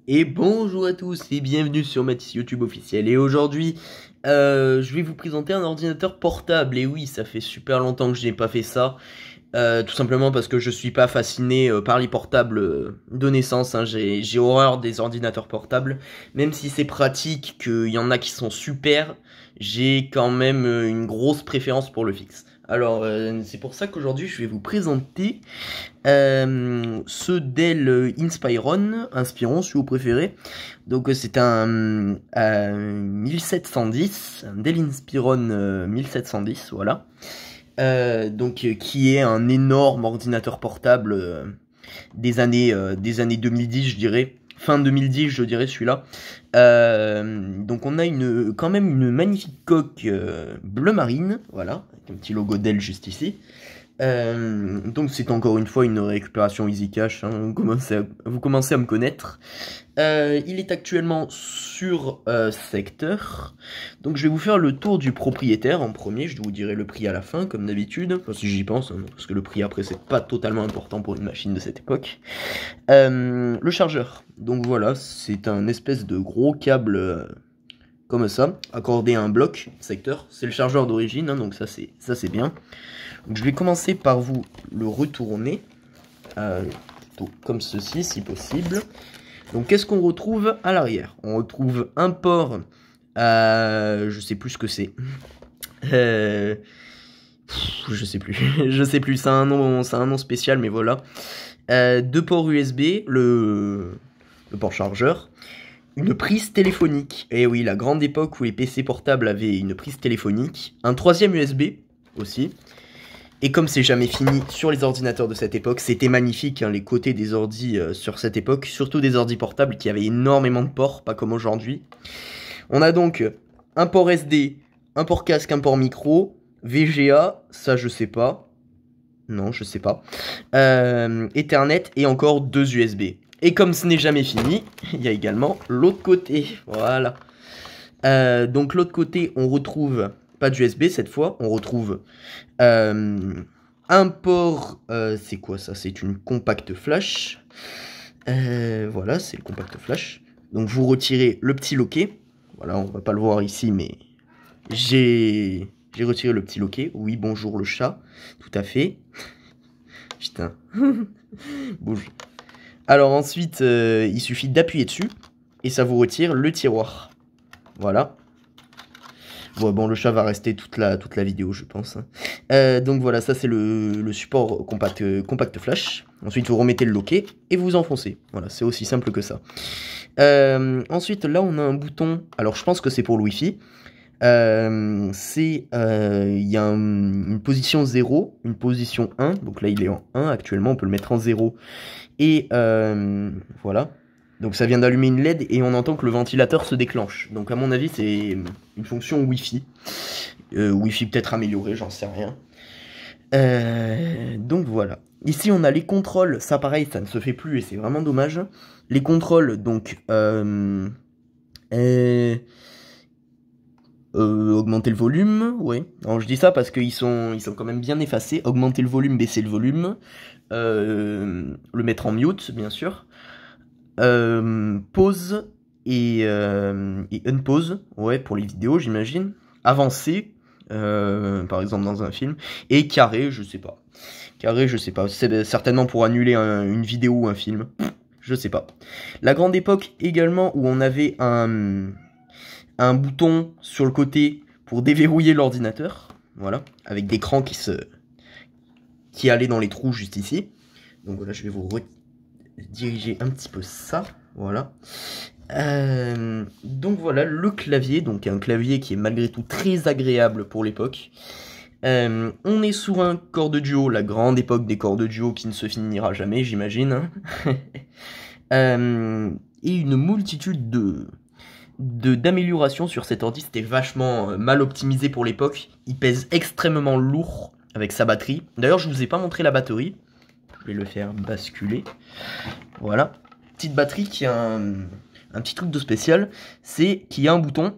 Et bonjour à tous et bienvenue sur Mathis YouTube officiel. Et aujourd'hui, je vais vous présenter un ordinateur portable. Et oui, ça fait super longtemps que je n'ai pas fait ça. Tout simplement parce que je suis pas fasciné par les portables de naissance. Hein. J'ai horreur des ordinateurs portables. Même si c'est pratique, qu'il y en a qui sont super, j'ai quand même une grosse préférence pour le fixe. Alors, c'est pour ça qu'aujourd'hui, je vais vous présenter ce Dell Inspiron si vous préférez. Donc c'est un 1710, un Dell Inspiron 1710, voilà. Qui est un énorme ordinateur portable des années 2010, je dirais. Fin 2010, je dirais, celui-là. Donc on a quand même une magnifique coque bleu marine, voilà, avec un petit logo Dell juste ici. Donc c'est encore une fois une récupération easy cash, hein, vous commencez à me connaître. Il est actuellement sur secteur, donc je vais vous faire le tour du propriétaire en premier, je vous dirai le prix à la fin comme d'habitude, enfin, si j'y pense, hein, parce que le prix après c'est pas totalement important pour une machine de cette époque. Le chargeur, donc voilà, c'est un espèce de gros câble comme ça, accordé à un bloc secteur, c'est le chargeur d'origine, hein, donc ça c'est bien. Donc je vais commencer par vous le retourner, plutôt comme ceci si possible. Donc qu'est-ce qu'on retrouve à l'arrière? On retrouve un port, je sais plus ce que c'est. Je sais plus, je sais plus, c'est un nom spécial mais voilà. Deux ports USB, le port chargeur. Une prise téléphonique. Et oui, la grande époque où les PC portables avaient une prise téléphonique. Un troisième USB aussi. Et comme c'est jamais fini sur les ordinateurs de cette époque, c'était magnifique, hein, les côtés des ordis sur cette époque, surtout des ordis portables qui avaient énormément de ports, pas comme aujourd'hui. On a donc un port SD, un port casque, un port micro, VGA, ça je sais pas. Non, je sais pas. Ethernet et encore deux USB. Et comme ce n'est jamais fini, il y a également l'autre côté. Voilà. Donc l'autre côté, on retrouve pas d'USB cette fois. On retrouve un port. C'est quoi ça? C'est une compact flash. Voilà, c'est le compact flash. Donc vous retirez le petit loquet. Voilà, on va pas le voir ici, mais j'ai retiré le petit loquet. Oui, bonjour le chat. Tout à fait. Putain. Bonjour. Alors ensuite, il suffit d'appuyer dessus et ça vous retire le tiroir. Voilà. Bon, le chat va rester toute la vidéo, je pense. Donc voilà, ça c'est le support compact flash. Ensuite, vous remettez le loquet et vous enfoncez. Voilà, c'est aussi simple que ça. Ensuite, là, on a un bouton. Alors, je pense que c'est pour le Wi-Fi. Il y a une position 0, une position 1. Donc là, il est en 1 actuellement. On peut le mettre en 0. Et voilà. Donc ça vient d'allumer une LED et on entend que le ventilateur se déclenche. Donc à mon avis, c'est une fonction Wi-Fi. Wi-Fi peut-être amélioré, j'en sais rien. Donc voilà. Ici, on a les contrôles. Ça, pareil, ça ne se fait plus et c'est vraiment dommage. Les contrôles, donc... augmenter le volume, ouais. Alors je dis ça parce qu'ils sont quand même bien effacés. Augmenter le volume, baisser le volume. Le mettre en mute, bien sûr. Pause et unpause, ouais, pour les vidéos, j'imagine. Avancer, par exemple dans un film. Et carré, je sais pas. Carré, je sais pas. C'est certainement pour annuler une vidéo ou un film. Je sais pas. La grande époque également où on avait un bouton sur le côté pour déverrouiller l'ordinateur. Voilà. Avec des crans qui allaient dans les trous juste ici. Donc voilà, je vais vous diriger un petit peu ça. Voilà. Donc voilà le clavier. Donc un clavier qui est malgré tout très agréable pour l'époque. On est sur un corps de duo, la grande époque des corps de duo qui ne se finira jamais, j'imagine. Et une multitude d'améliorations sur cet ordi. C'était vachement mal optimisé pour l'époque. Il pèse extrêmement lourd avec sa batterie. D'ailleurs, je vous ai pas montré la batterie. Je vais le faire basculer. Voilà. Petite batterie qui a un petit truc de spécial. C'est qu'il y a un bouton.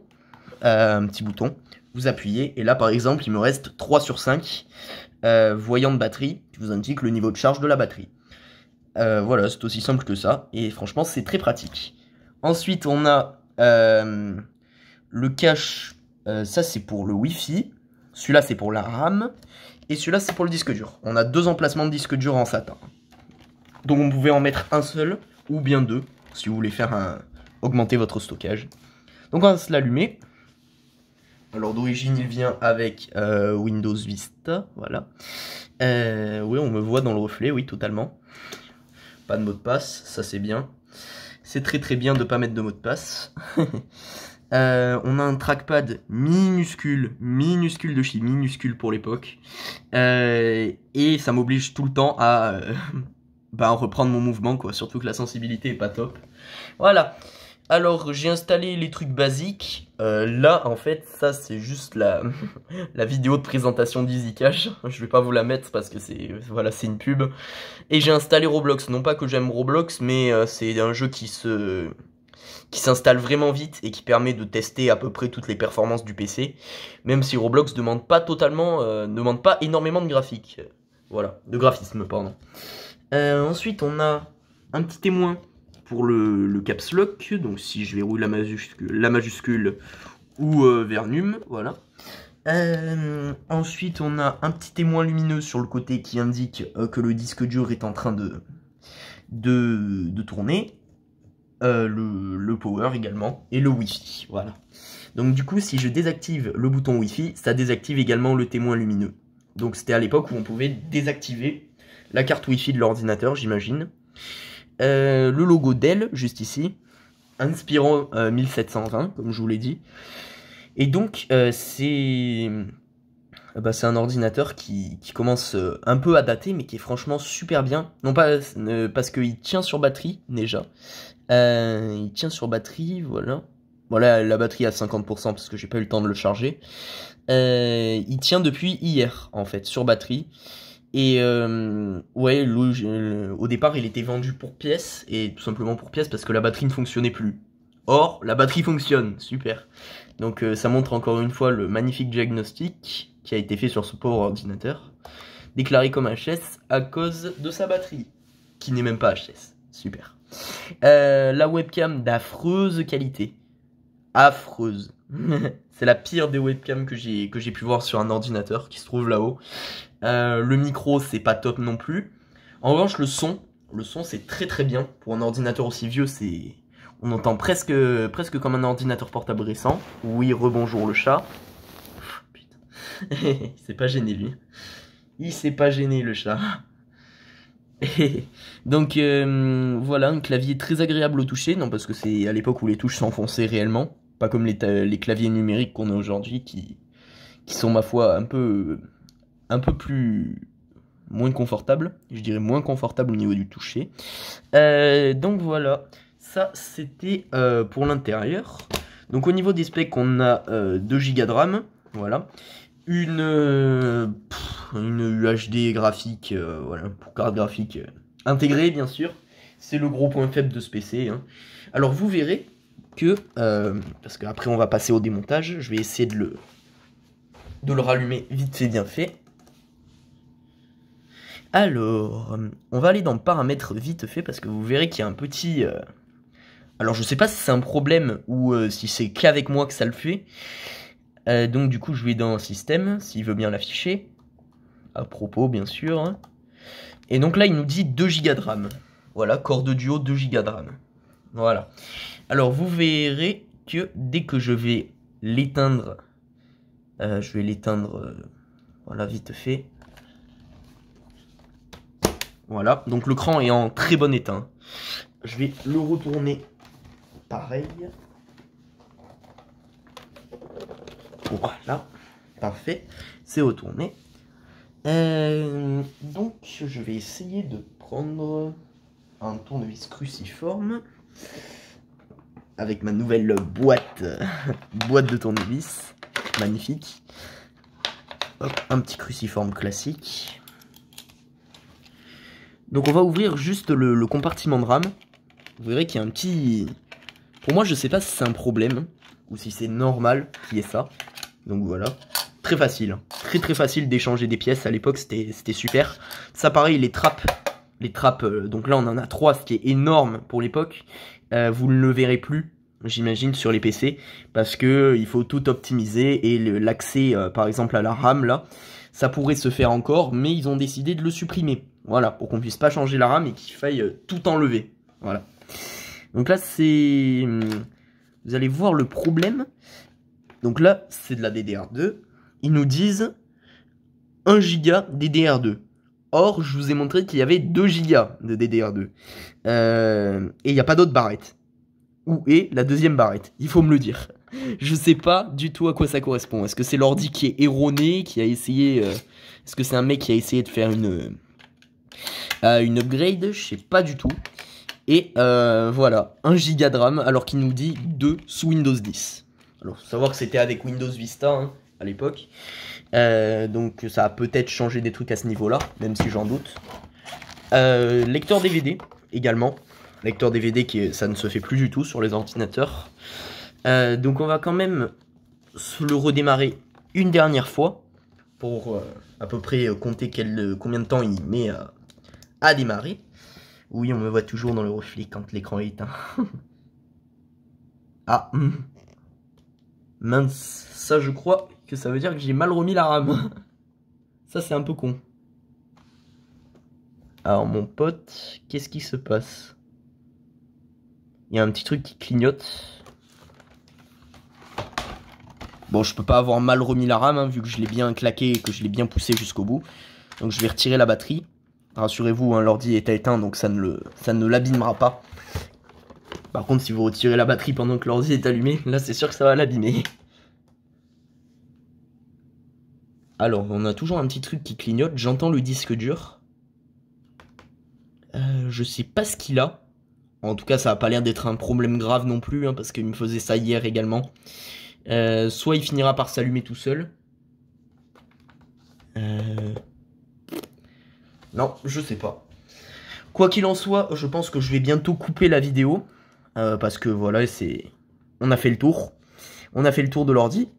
Un petit bouton. Vous appuyez. Et là, par exemple, il me reste 3 sur 5. Voyant de batterie. Qui vous indique le niveau de charge de la batterie. Voilà, c'est aussi simple que ça. Et franchement, c'est très pratique. Ensuite, on a le cache, ça c'est pour le Wi-Fi. Celui-là, c'est pour la RAM. Et celui-là, c'est pour le disque dur. On a 2 emplacements de disque dur en SATA. Donc, on pouvait en mettre un seul ou bien 2 si vous voulez faire augmenter votre stockage. Donc, on va se l'allumer. Alors, d'origine, il vient avec Windows Vista. Voilà. Oui, on me voit dans le reflet, oui, totalement. Pas de mot de passe, ça c'est bien. C'est très très bien de pas mettre de mot de passe. On a un trackpad minuscule de chez minuscule pour l'époque. Et ça m'oblige tout le temps à reprendre mon mouvement, quoi. Surtout que la sensibilité est pas top. Voilà. Alors, j'ai installé les trucs basiques. Là, en fait, ça, c'est juste la vidéo de présentation d'EasyCache. Je vais pas vous la mettre parce que c'est une pub. Et j'ai installé Roblox. Non pas que j'aime Roblox, mais c'est un jeu qui s'installe vraiment vite et qui permet de tester à peu près toutes les performances du PC. Même si Roblox demande pas énormément de graphique. Voilà, de graphisme, pardon. Ensuite, on a un petit témoin pour le caps lock, donc si je verrouille la majuscule ou vers num, voilà. Ensuite, on a un petit témoin lumineux sur le côté qui indique que le disque dur est en train de tourner. Le power également, et le Wi-Fi, voilà. Donc du coup, si je désactive le bouton Wi-Fi, ça désactive également le témoin lumineux. Donc c'était à l'époque où on pouvait désactiver la carte Wi-Fi de l'ordinateur, j'imagine. Le logo Dell, juste ici, Inspiron 1720, comme je vous l'ai dit. Et donc, c'est un ordinateur qui commence un peu à dater, mais qui est franchement super bien. Non pas parce qu'il tient sur batterie, déjà. Il tient sur batterie, voilà. Voilà, la batterie à 50% parce que j'ai pas eu le temps de le charger. Il tient depuis hier, en fait, sur batterie. Et ouais, au départ, il était vendu pour pièce, et tout simplement pour pièce parce que la batterie ne fonctionnait plus. Or, la batterie fonctionne, super. Donc ça montre encore une fois le magnifique diagnostic qui a été fait sur ce pauvre ordinateur, déclaré comme HS à cause de sa batterie, qui n'est même pas HS, super. La webcam d'affreuse qualité, affreuse. C'est la pire des webcams que j'ai pu voir sur un ordinateur qui se trouve là-haut. Le micro, c'est pas top non plus. En revanche, le son c'est très très bien. Pour un ordinateur aussi vieux, on entend presque comme un ordinateur portable récent. Oui, rebonjour le chat. Putain. Il s'est pas gêné lui. Il s'est pas gêné le chat. Donc voilà, un clavier très agréable au toucher. Non, parce que c'est à l'époque où les touches s'enfonçaient réellement. Pas comme les claviers numériques qu'on a aujourd'hui qui sont, ma foi, un peu moins confortables. Je dirais moins confortables au niveau du toucher. Donc voilà, ça c'était pour l'intérieur. Donc au niveau des specs, on a 2 Go de RAM, voilà. Une UHD graphique, voilà, pour carte graphique intégrée bien sûr. C'est le gros point faible de ce PC. Hein. Alors vous verrez que, parce qu'après on va passer au démontage, je vais essayer de le rallumer vite fait bien fait. Alors, on va aller dans paramètres vite fait parce que vous verrez qu'il y a un petit... Alors je sais pas si c'est un problème ou si c'est qu'avec moi que ça le fait. Donc du coup je vais dans système, s'il veut bien l'afficher. À propos bien sûr. Hein. Et donc là il nous dit 2 Go de RAM. Voilà, Core de Duo 2 Go de RAM. Voilà. Alors vous verrez que dès que je vais l'éteindre, voilà vite fait. Voilà, donc le cran est en très bon état. Je vais le retourner pareil. Voilà, parfait, c'est retourné. Donc je vais essayer de prendre un tournevis cruciforme avec ma nouvelle boîte de tournevis, magnifique. Hop, un petit cruciforme classique. Donc on va ouvrir juste le compartiment de RAM. Vous verrez qu'il y a un petit... Pour moi, je sais pas si c'est un problème ou si c'est normal qu'il y ait ça. Donc voilà, très facile. Très facile d'échanger des pièces. À l'époque, c'était super. Ça pareil, les trappes Les trappes, donc là on en a 3, ce qui est énorme pour l'époque. Vous ne le verrez plus, j'imagine, sur les PC, parce que il faut tout optimiser, et l'accès, par exemple, à la RAM, là, ça pourrait se faire encore, mais ils ont décidé de le supprimer. Voilà, pour qu'on puisse pas changer la RAM et qu'il faille tout enlever. Voilà. Donc là, c'est... Vous allez voir le problème. Donc là, c'est de la DDR2. Ils nous disent 1 Go DDR2. Or, je vous ai montré qu'il y avait 2 Go de DDR2. Et il n'y a pas d'autre barrette. Où est la deuxième barrette? Il faut me le dire. Je sais pas du tout à quoi ça correspond. Est-ce que c'est l'ordi qui est erroné, qui a essayé... Est-ce que c'est un mec qui a essayé de faire une upgrade? Je sais pas du tout. Et voilà, 1 Go de RAM, alors qu'il nous dit 2 sous Windows 10. Alors, faut savoir que c'était avec Windows Vista, hein, à l'époque. Donc ça a peut-être changé des trucs à ce niveau-là, même si j'en doute. Lecteur DVD, également. Lecteur DVD, ça ne se fait plus du tout sur les ordinateurs. Donc on va quand même le redémarrer une dernière fois, pour à peu près compter combien de temps il met à démarrer. Oui, on me voit toujours dans le reflet quand l'écran est éteint. Ah, mince, ça je crois que ça veut dire que j'ai mal remis la RAM. Ça c'est un peu con. Alors mon pote, qu'est-ce qui se passe? Il y a un petit truc qui clignote. Bon, je peux pas avoir mal remis la RAM, hein, vu que je l'ai bien claqué et que je l'ai bien poussé jusqu'au bout. Donc je vais retirer la batterie. Rassurez-vous, hein, l'ordi est éteint, donc ça ne l'abîmera pas. Par contre, si vous retirez la batterie pendant que l'ordi est allumé, là c'est sûr que ça va l'abîmer. Alors, on a toujours un petit truc qui clignote. J'entends le disque dur. Je sais pas ce qu'il a. En tout cas, ça a pas l'air d'être un problème grave non plus, hein, parce qu'il me faisait ça hier également. Soit il finira par s'allumer tout seul. Non, je sais pas. Quoi qu'il en soit, je pense que je vais bientôt couper la vidéo. Parce que voilà, on a fait le tour. On a fait le tour de l'ordi.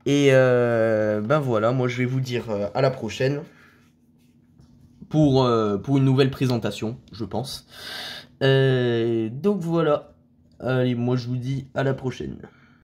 Et ben voilà, moi je vais vous dire à la prochaine. Pour une nouvelle présentation, je pense. Donc voilà. Allez, moi je vous dis à la prochaine.